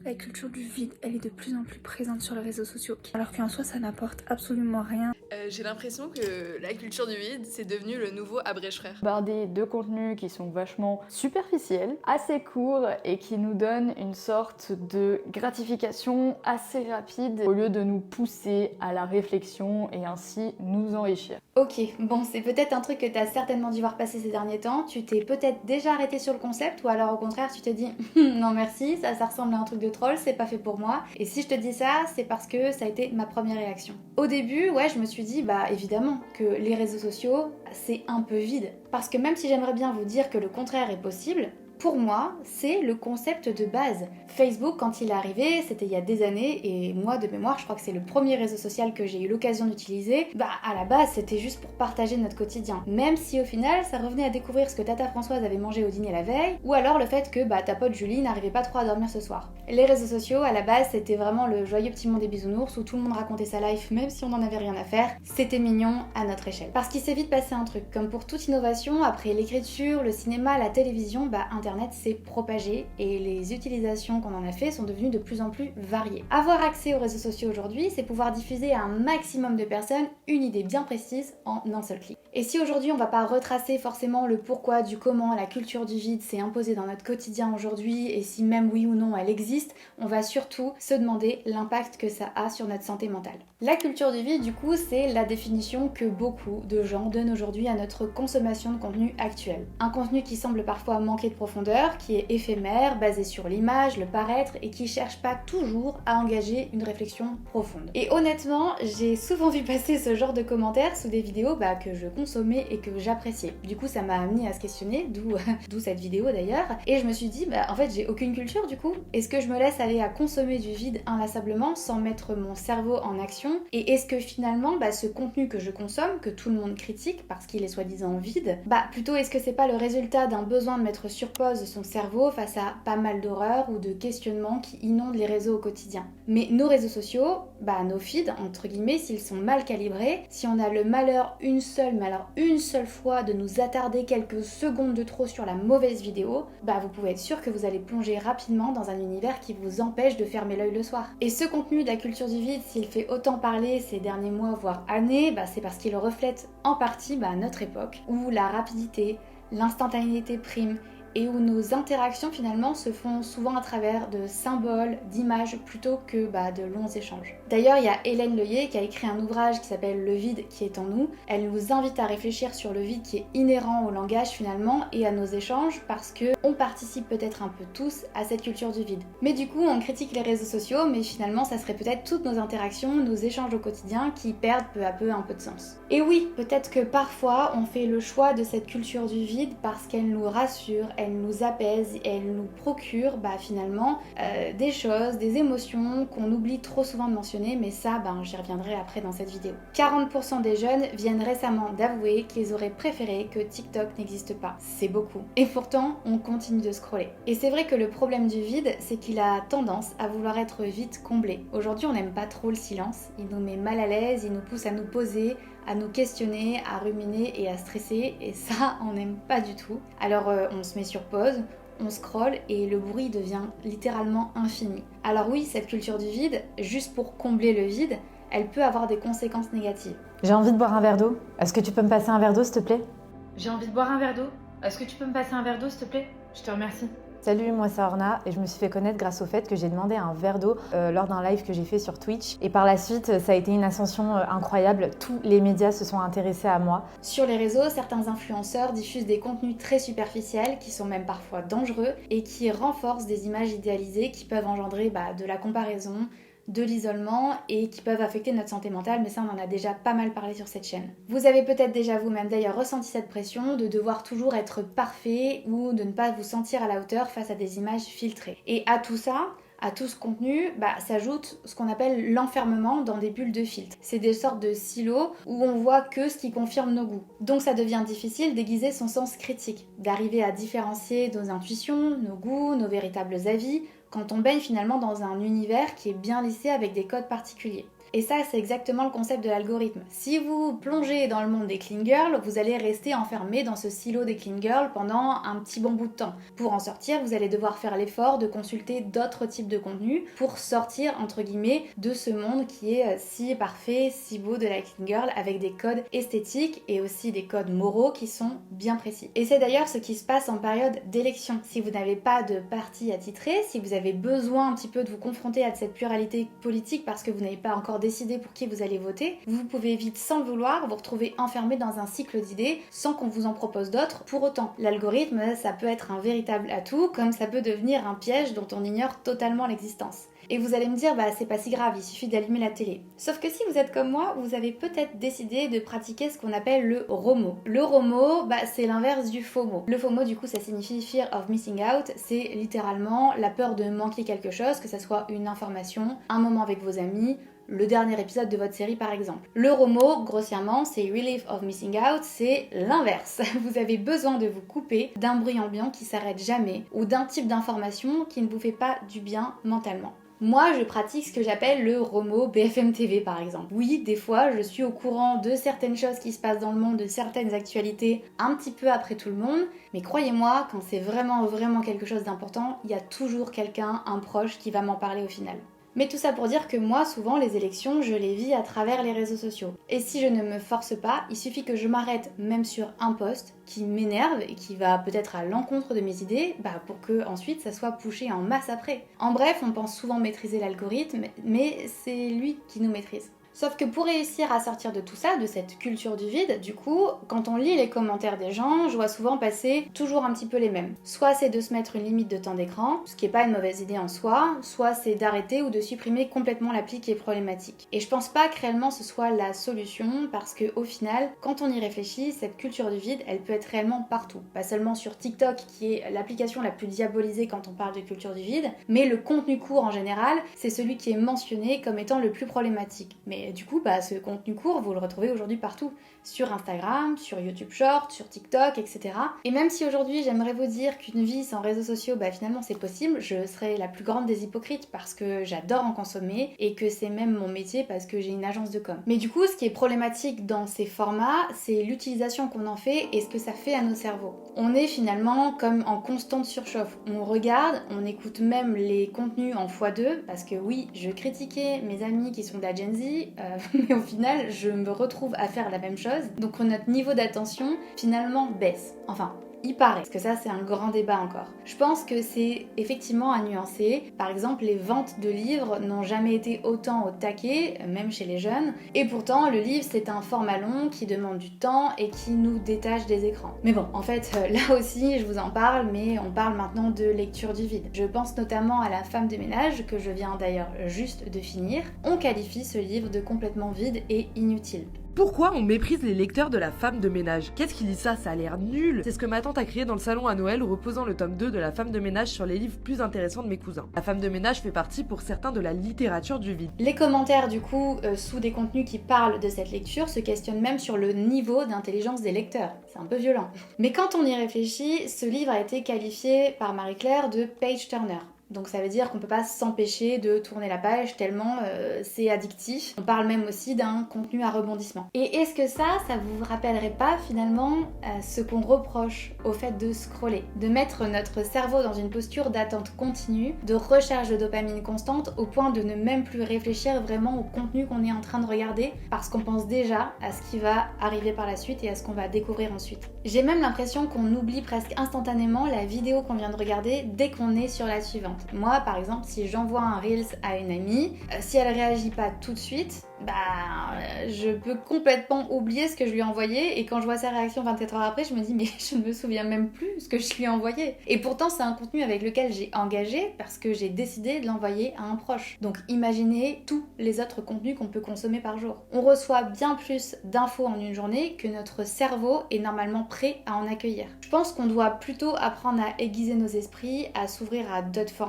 La culture du vide, elle est de plus en plus présente sur les réseaux sociaux, alors qu'en soi ça n'apporte absolument rien. J'ai l'impression que la culture du vide, c'est devenu le nouveau Abrèche Frères. Barder de contenus qui sont vachement superficiels, assez courts et qui nous donnent une sorte de gratification assez rapide au lieu de nous pousser à la réflexion et ainsi nous enrichir. Ok, bon, c'est peut-être un truc que t'as certainement dû voir passer ces derniers temps. Tu t'es peut-être déjà arrêté sur le concept ou alors au contraire tu te dis non merci, ça ressemble à un truc de troll, c'est pas fait pour moi. Et si je te dis ça, c'est parce que ça a été ma première réaction. Au début, ouais, je me suis dit bah évidemment que les réseaux sociaux, c'est un peu vide. Parce que même si j'aimerais bien vous dire que le contraire est possible, pour moi, c'est le concept de base. Facebook, quand il est arrivé, c'était il y a des années, et moi, de mémoire, je crois que c'est le premier réseau social que j'ai eu l'occasion d'utiliser. Bah, à la base, c'était juste pour partager notre quotidien. Même si au final, ça revenait à découvrir ce que Tata Françoise avait mangé au dîner la veille, ou alors le fait que ta pote Julie n'arrivait pas trop à dormir ce soir. Les réseaux sociaux, à la base, c'était vraiment le joyeux petit monde des bisounours où tout le monde racontait sa life, même si on n'en avait rien à faire. C'était mignon à notre échelle. Parce qu'il s'est vite passé un truc. Comme pour toute innovation, après l'écriture, le cinéma, la télévision, Internet s'est propagé et les utilisations qu'on en a fait sont devenues de plus en plus variées. Avoir accès aux réseaux sociaux aujourd'hui, c'est pouvoir diffuser à un maximum de personnes une idée bien précise en un seul clic. Et si aujourd'hui on va pas retracer forcément le pourquoi, du comment la culture du vide s'est imposée dans notre quotidien aujourd'hui et si même oui ou non elle existe, on va surtout se demander l'impact que ça a sur notre santé mentale. La culture du vide, du coup, c'est la définition que beaucoup de gens donnent aujourd'hui à notre consommation de contenu actuel. Un contenu qui semble parfois manquer de profondeur, qui est éphémère, basé sur l'image, le paraître et qui cherche pas toujours à engager une réflexion profonde. Et honnêtement, j'ai souvent vu passer ce genre de commentaires sous des vidéos que je consommais et que j'appréciais. Du coup, ça m'a amené à se questionner, d'où cette vidéo d'ailleurs. Et je me suis dit, en fait, j'ai aucune culture du coup. Est-ce que je me laisse aller à consommer du vide inlassablement sans mettre mon cerveau en action? Et est-ce que finalement, ce contenu que je consomme, que tout le monde critique parce qu'il est soi-disant vide, plutôt est-ce que c'est pas le résultat d'un besoin de mettre sur pause son cerveau face à pas mal d'horreurs ou de questionnements qui inondent les réseaux au quotidien? Mais nos réseaux sociaux, nos feeds, entre guillemets, s'ils sont mal calibrés, si on a le malheur une seule fois de nous attarder quelques secondes de trop sur la mauvaise vidéo, vous pouvez être sûr que vous allez plonger rapidement dans un univers qui vous empêche de fermer l'œil le soir. Et ce contenu de la culture du vide, s'il fait autant parler ces derniers mois, voire années, c'est parce qu'il reflète en partie notre époque, où la rapidité, l'instantanéité prime, et où nos interactions finalement se font souvent à travers de symboles, d'images, plutôt que de longs échanges. D'ailleurs, il y a Hélène Leuillet qui a écrit un ouvrage qui s'appelle Le vide qui est en nous. Elle nous invite à réfléchir sur le vide qui est inhérent au langage finalement et à nos échanges parce que on participe peut-être un peu tous à cette culture du vide. Mais du coup, on critique les réseaux sociaux, mais finalement, ça serait peut-être toutes nos interactions, nos échanges au quotidien qui perdent peu à peu un peu de sens. Et oui, peut-être que parfois, on fait le choix de cette culture du vide parce qu'elle nous rassure, elle nous apaise, elle nous procure finalement des choses, des émotions qu'on oublie trop souvent de mentionner, mais ça j'y reviendrai après dans cette vidéo. 40% des jeunes viennent récemment d'avouer qu'ils auraient préféré que TikTok n'existe pas. C'est beaucoup. Et pourtant, on continue de scroller. Et c'est vrai que le problème du vide, c'est qu'il a tendance à vouloir être vite comblé. Aujourd'hui, on n'aime pas trop le silence, il nous met mal à l'aise, il nous pousse à nous poser, à nous questionner, à ruminer et à stresser, et ça, on n'aime pas du tout. Alors on se met sur pause, on scrolle et le bruit devient littéralement infini. Alors oui, cette culture du vide, juste pour combler le vide, elle peut avoir des conséquences négatives. J'ai envie de boire un verre d'eau. Est-ce que tu peux me passer un verre d'eau, s'il te plaît? J'ai envie de boire un verre d'eau. Est-ce que tu peux me passer un verre d'eau, s'il te plaît? Je te remercie. Salut, moi c'est Orna et je me suis fait connaître grâce au fait que j'ai demandé un verre d'eau lors d'un live que j'ai fait sur Twitch. Et par la suite, ça a été une ascension incroyable. Tous les médias se sont intéressés à moi. Sur les réseaux, certains influenceurs diffusent des contenus très superficiels, qui sont même parfois dangereux, et qui renforcent des images idéalisées qui peuvent engendrer de la comparaison, de l'isolement et qui peuvent affecter notre santé mentale, mais ça on en a déjà pas mal parlé sur cette chaîne. Vous avez peut-être déjà vous-même d'ailleurs ressenti cette pression de devoir toujours être parfait ou de ne pas vous sentir à la hauteur face à des images filtrées. Et à tout ça, à tout ce contenu, s'ajoute ce qu'on appelle l'enfermement dans des bulles de filtre. C'est des sortes de silos où on voit que ce qui confirme nos goûts. Donc ça devient difficile d'aiguiser son sens critique, d'arriver à différencier nos intuitions, nos goûts, nos véritables avis, quand on baigne finalement dans un univers qui est bien lissé avec des codes particuliers. Et ça, c'est exactement le concept de l'algorithme. Si vous plongez dans le monde des clean girls, vous allez rester enfermé dans ce silo des clean girls pendant un petit bon bout de temps. Pour en sortir, vous allez devoir faire l'effort de consulter d'autres types de contenus pour sortir, entre guillemets, de ce monde qui est si parfait, si beau de la clean girl, avec des codes esthétiques et aussi des codes moraux qui sont bien précis. Et c'est d'ailleurs ce qui se passe en période d'élection. Si vous n'avez pas de parti attitré, si vous avez besoin un petit peu de vous confronter à cette pluralité politique parce que vous n'avez pas encore décidé pour qui vous allez voter, vous pouvez vite, sans le vouloir, vous retrouver enfermé dans un cycle d'idées sans qu'on vous en propose d'autres pour autant. L'algorithme, ça peut être un véritable atout, comme ça peut devenir un piège dont on ignore totalement l'existence. Et vous allez me dire, c'est pas si grave, il suffit d'allumer la télé. Sauf que si vous êtes comme moi, vous avez peut-être décidé de pratiquer ce qu'on appelle le ROMO. Le ROMO, c'est l'inverse du FOMO. Le FOMO, du coup, ça signifie Fear of Missing Out, c'est littéralement la peur de manquer quelque chose, que ça soit une information, un moment avec vos amis, le dernier épisode de votre série par exemple. Le ROMO, grossièrement, c'est Relief of Missing Out, c'est l'inverse. Vous avez besoin de vous couper d'un bruit ambiant qui s'arrête jamais ou d'un type d'information qui ne vous fait pas du bien mentalement. Moi, je pratique ce que j'appelle le ROMO BFM TV par exemple. Oui, des fois, je suis au courant de certaines choses qui se passent dans le monde, de certaines actualités, un petit peu après tout le monde, mais croyez-moi, quand c'est vraiment quelque chose d'important, il y a toujours quelqu'un, un proche, qui va m'en parler au final. Mais tout ça pour dire que moi, souvent, les élections, je les vis à travers les réseaux sociaux. Et si je ne me force pas, il suffit que je m'arrête même sur un post qui m'énerve et qui va peut-être à l'encontre de mes idées, pour que ensuite ça soit pushé en masse après. En bref, on pense souvent maîtriser l'algorithme, mais c'est lui qui nous maîtrise. Sauf que pour réussir à sortir de tout ça, de cette culture du vide, du coup, quand on lit les commentaires des gens, je vois souvent passer toujours un petit peu les mêmes. Soit c'est de se mettre une limite de temps d'écran, ce qui est pas une mauvaise idée en soi, soit c'est d'arrêter ou de supprimer complètement l'appli qui est problématique. Et je pense pas que réellement ce soit la solution, parce que au final, quand on y réfléchit, cette culture du vide, elle peut être réellement partout. Pas seulement sur TikTok, qui est l'application la plus diabolisée quand on parle de culture du vide, mais le contenu court en général, c'est celui qui est mentionné comme étant le plus problématique. Mais du coup, ce contenu court, vous le retrouvez aujourd'hui partout. Sur Instagram, sur YouTube Short, sur TikTok, etc. Et même si aujourd'hui j'aimerais vous dire qu'une vie sans réseaux sociaux, finalement c'est possible, je serais la plus grande des hypocrites parce que j'adore en consommer et que c'est même mon métier parce que j'ai une agence de com. Mais du coup, ce qui est problématique dans ces formats, c'est l'utilisation qu'on en fait et ce que ça fait à nos cerveaux. On est finalement comme en constante surchauffe. On regarde, on écoute même les contenus en x2 parce que oui, je critiquais mes amis qui sont de la Gen Z, mais au final, je me retrouve à faire la même chose. Donc notre niveau d'attention finalement baisse. Enfin, il paraît, parce que ça c'est un grand débat encore. Je pense que c'est effectivement à nuancer. Par exemple, les ventes de livres n'ont jamais été autant au taquet, même chez les jeunes. Et pourtant, le livre c'est un format long qui demande du temps et qui nous détache des écrans. Mais bon, en fait, là aussi je vous en parle, mais on parle maintenant de lecture du vide. Je pense notamment à La femme de ménage, que je viens d'ailleurs juste de finir. On qualifie ce livre de complètement vide et inutile. Pourquoi on méprise les lecteurs de La femme de ménage? Qu'est-ce qui dit ça? Ça a l'air nul. C'est ce que ma tante a crié dans le salon à Noël, reposant le tome 2 de La femme de ménage sur les livres plus intéressants de mes cousins. La femme de ménage fait partie pour certains de la littérature du vide. Les commentaires du coup sous des contenus qui parlent de cette lecture se questionnent même sur le niveau d'intelligence des lecteurs. C'est un peu violent. Mais quand on y réfléchit, ce livre a été qualifié par Marie-Claire de page turner. Donc ça veut dire qu'on peut pas s'empêcher de tourner la page tellement c'est addictif. On parle même aussi d'un contenu à rebondissement. Et est-ce que ça vous rappellerait pas finalement ce qu'on reproche au fait de scroller? De mettre notre cerveau dans une posture d'attente continue, de recherche de dopamine constante au point de ne même plus réfléchir vraiment au contenu qu'on est en train de regarder parce qu'on pense déjà à ce qui va arriver par la suite et à ce qu'on va découvrir ensuite. J'ai même l'impression qu'on oublie presque instantanément la vidéo qu'on vient de regarder dès qu'on est sur la suivante. Moi, par exemple, si j'envoie un Reels à une amie, si elle réagit pas tout de suite, je peux complètement oublier ce que je lui ai envoyé et quand je vois sa réaction 24 heures après, je me dis mais je ne me souviens même plus ce que je lui ai envoyé. Et pourtant, c'est un contenu avec lequel j'ai engagé parce que j'ai décidé de l'envoyer à un proche. Donc imaginez tous les autres contenus qu'on peut consommer par jour. On reçoit bien plus d'infos en une journée que notre cerveau est normalement prêt à en accueillir. Je pense qu'on doit plutôt apprendre à aiguiser nos esprits, à s'ouvrir à d'autres formats,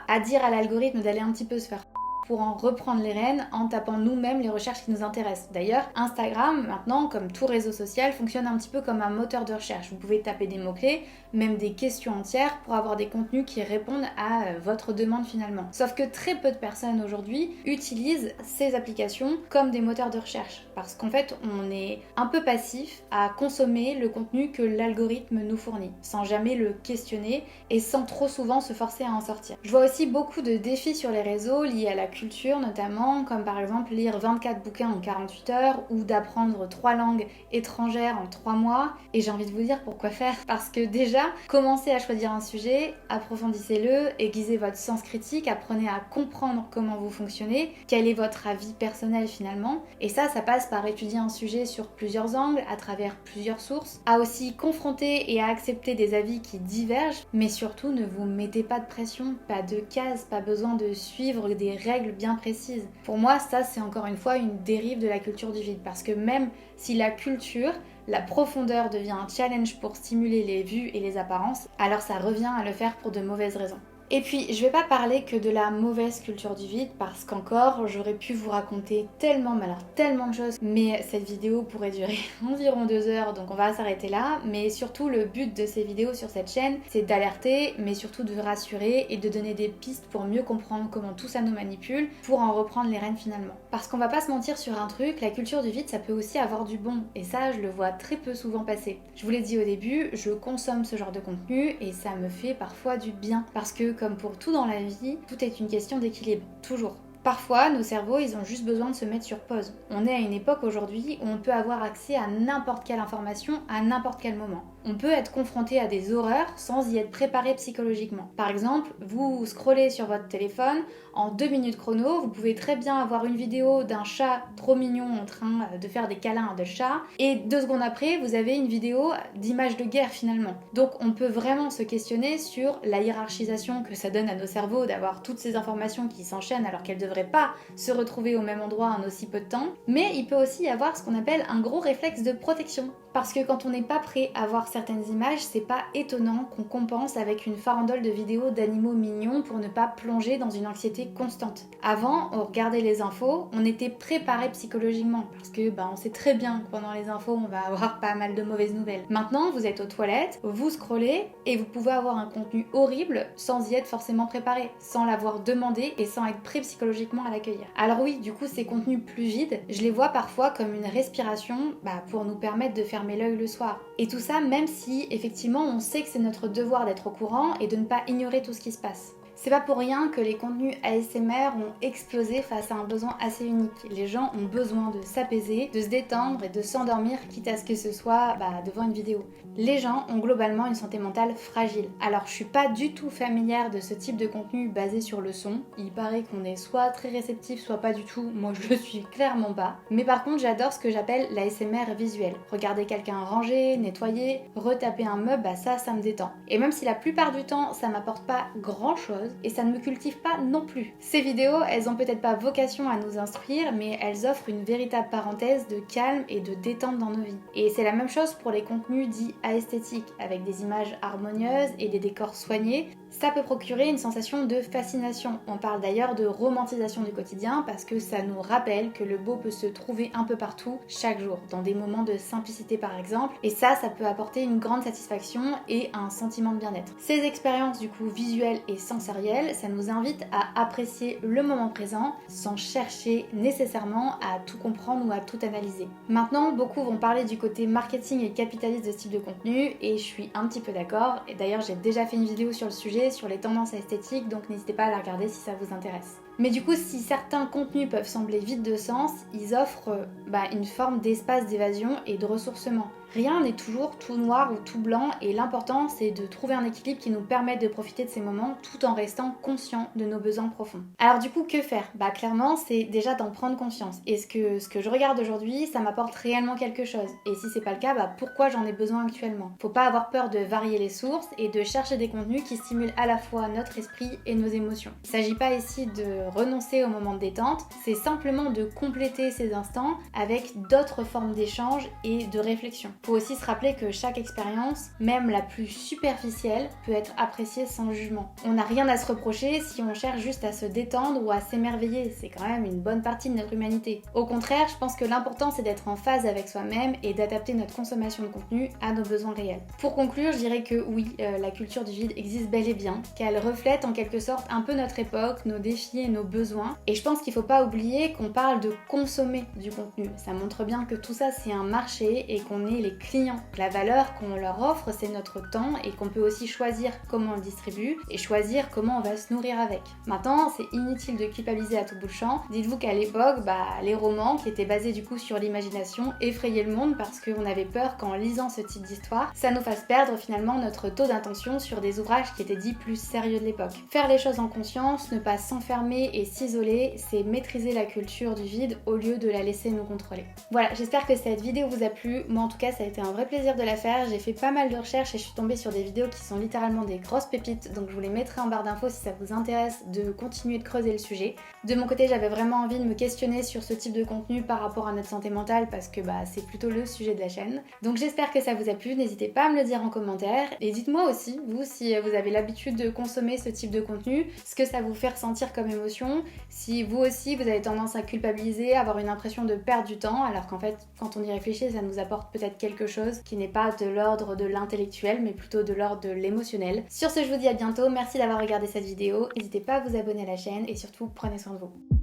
à dire à l'algorithme d'aller un petit peu se faire pour en reprendre les rênes en tapant nous-mêmes les recherches qui nous intéressent. D'ailleurs, Instagram, maintenant, comme tout réseau social, fonctionne un petit peu comme un moteur de recherche. Vous pouvez taper des mots-clés, même des questions entières pour avoir des contenus qui répondent à votre demande finalement. Sauf que très peu de personnes aujourd'hui utilisent ces applications comme des moteurs de recherche parce qu'en fait on est un peu passif à consommer le contenu que l'algorithme nous fournit sans jamais le questionner et sans trop souvent se forcer à en sortir. Je vois aussi beaucoup de défis sur les réseaux liés à la culture notamment, comme par exemple lire 24 bouquins en 48 heures ou d'apprendre 3 langues étrangères en 3 mois, et j'ai envie de vous dire pourquoi faire, parce que déjà, commencez à choisir un sujet, approfondissez-le, aiguisez votre sens critique, apprenez à comprendre comment vous fonctionnez, quel est votre avis personnel finalement, et ça passe par étudier un sujet sur plusieurs angles, à travers plusieurs sources, à aussi confronter et à accepter des avis qui divergent, mais surtout ne vous mettez pas de pression, pas de cases, pas besoin de suivre des règles bien précises. Pour moi, ça c'est encore une fois une dérive de la culture du vide, parce que même si la culture, la profondeur devient un challenge pour stimuler les vues et les apparences, alors ça revient à le faire pour de mauvaises raisons. Et puis, je vais pas parler que de la mauvaise culture du vide parce qu'encore, j'aurais pu vous raconter tellement de choses, mais cette vidéo pourrait durer environ 2 heures, donc on va s'arrêter là. Mais surtout, le but de ces vidéos sur cette chaîne, c'est d'alerter, mais surtout de rassurer et de donner des pistes pour mieux comprendre comment tout ça nous manipule, pour en reprendre les rênes finalement. Parce qu'on va pas se mentir sur un truc, la culture du vide, ça peut aussi avoir du bon, et ça, je le vois très peu souvent passer. Je vous l'ai dit au début, je consomme ce genre de contenu, et ça me fait parfois du bien, parce que comme pour tout dans la vie, tout est une question d'équilibre, toujours. Parfois, nos cerveaux, ils ont juste besoin de se mettre sur pause. On est à une époque aujourd'hui où on peut avoir accès à n'importe quelle information à n'importe quel moment. On peut être confronté à des horreurs sans y être préparé psychologiquement. Par exemple, vous scrollez sur votre téléphone, en 2 minutes chrono, vous pouvez très bien avoir une vidéo d'un chat trop mignon en train de faire des câlins de chat, et 2 secondes après, vous avez une vidéo d'images de guerre finalement. Donc on peut vraiment se questionner sur la hiérarchisation que ça donne à nos cerveaux d'avoir toutes ces informations qui s'enchaînent alors qu'elles devraient pas se retrouver au même endroit en aussi peu de temps. Mais il peut aussi y avoir ce qu'on appelle un gros réflexe de protection. Parce que quand on n'est pas prêt à voir certaines images, c'est pas étonnant qu'on compense avec une farandole de vidéos d'animaux mignons pour ne pas plonger dans une anxiété constante. Avant, on regardait les infos, on était préparé psychologiquement parce que on sait très bien que pendant les infos, on va avoir pas mal de mauvaises nouvelles. Maintenant, vous êtes aux toilettes, vous scrollez et vous pouvez avoir un contenu horrible sans y être forcément préparé, sans l'avoir demandé et sans être prêt psychologiquement à l'accueillir. Alors oui, du coup, ces contenus plus vides, je les vois parfois comme une respiration pour nous permettre de fermer l'œil le soir. Et tout ça même si effectivement on sait que c'est notre devoir d'être au courant et de ne pas ignorer tout ce qui se passe. C'est pas pour rien que les contenus ASMR ont explosé face à un besoin assez unique. Les gens ont besoin de s'apaiser, de se détendre et de s'endormir, quitte à ce que ce soit devant une vidéo. Les gens ont globalement une santé mentale fragile. Alors je suis pas du tout familière de ce type de contenu basé sur le son. Il paraît qu'on est soit très réceptif, soit pas du tout. Moi je le suis clairement pas. Mais par contre j'adore ce que j'appelle l'ASMR visuel. Regarder quelqu'un ranger, nettoyer, retaper un meuble, ça me détend. Et même si la plupart du temps ça m'apporte pas grand chose, et ça ne me cultive pas non plus. Ces vidéos, elles ont peut-être pas vocation à nous instruire, mais elles offrent une véritable parenthèse de calme et de détente dans nos vies. Et c'est la même chose pour les contenus dits aesthétiques, avec des images harmonieuses et des décors soignés. Ça peut procurer une sensation de fascination. On parle d'ailleurs de romantisation du quotidien parce que ça nous rappelle que le beau peut se trouver un peu partout, chaque jour, dans des moments de simplicité par exemple, et ça peut apporter une grande satisfaction et un sentiment de bien-être. Ces expériences du coup visuelles et sensorielles, ça nous invite à apprécier le moment présent sans chercher nécessairement à tout comprendre ou à tout analyser. Maintenant, beaucoup vont parler du côté marketing et capitaliste de ce type de contenu et je suis un petit peu d'accord. Et d'ailleurs, j'ai déjà fait une vidéo sur le sujet, sur les tendances esthétiques, donc n'hésitez pas à la regarder si ça vous intéresse. Mais du coup, si certains contenus peuvent sembler vides de sens, ils offrent une forme d'espace d'évasion et de ressourcement. Rien n'est toujours tout noir ou tout blanc et l'important c'est de trouver un équilibre qui nous permette de profiter de ces moments tout en restant conscient de nos besoins profonds. Alors du coup, que faire ? Clairement, c'est déjà d'en prendre conscience. Et ce que je regarde aujourd'hui, ça m'apporte réellement quelque chose. Et si c'est pas le cas, pourquoi j'en ai besoin actuellement ? Faut pas avoir peur de varier les sources et de chercher des contenus qui stimulent à la fois notre esprit et nos émotions. Il s'agit pas ici de renoncer au moment de détente, c'est simplement de compléter ces instants avec d'autres formes d'échange et de réflexion. Faut aussi se rappeler que chaque expérience, même la plus superficielle, peut être appréciée sans jugement. On n'a rien à se reprocher si on cherche juste à se détendre ou à s'émerveiller, c'est quand même une bonne partie de notre humanité. Au contraire, je pense que l'important c'est d'être en phase avec soi-même et d'adapter notre consommation de contenu à nos besoins réels. Pour conclure, je dirais que oui, la culture du vide existe bel et bien, qu'elle reflète en quelque sorte un peu notre époque, nos défis et nos besoins. Et je pense qu'il faut pas oublier qu'on parle de consommer du contenu. Ça montre bien que tout ça c'est un marché et qu'on est les clients. La valeur qu'on leur offre c'est notre temps et qu'on peut aussi choisir comment on le distribue et choisir comment on va se nourrir avec. Maintenant, c'est inutile de culpabiliser à tout bout de champ. Dites-vous qu'à l'époque, les romans qui étaient basés du coup sur l'imagination effrayaient le monde parce qu'on avait peur qu'en lisant ce type d'histoire, ça nous fasse perdre finalement notre taux d'intention sur des ouvrages qui étaient dits plus sérieux de l'époque. Faire les choses en conscience, ne pas s'enfermer et s'isoler, c'est maîtriser la culture du vide au lieu de la laisser nous contrôler. Voilà, j'espère que cette vidéo vous a plu. Moi en tout cas, ça a été un vrai plaisir de la faire. J'ai fait pas mal de recherches et je suis tombée sur des vidéos qui sont littéralement des grosses pépites, donc je vous les mettrai en barre d'infos si ça vous intéresse de continuer de creuser le sujet. De mon côté, j'avais vraiment envie de me questionner sur ce type de contenu par rapport à notre santé mentale parce que c'est plutôt le sujet de la chaîne. Donc j'espère que ça vous a plu, n'hésitez pas à me le dire en commentaire et dites-moi aussi, vous, si vous avez l'habitude de consommer ce type de contenu, ce que ça vous fait ressentir comme émotion, si vous aussi vous avez tendance à culpabiliser, à avoir une impression de perdre du temps, alors qu'en fait, quand on y réfléchit, ça nous apporte peut-être quelque chose qui n'est pas de l'ordre de l'intellectuel, mais plutôt de l'ordre de l'émotionnel. Sur ce, je vous dis à bientôt, merci d'avoir regardé cette vidéo, n'hésitez pas à vous abonner à la chaîne et surtout, prenez soin de vous.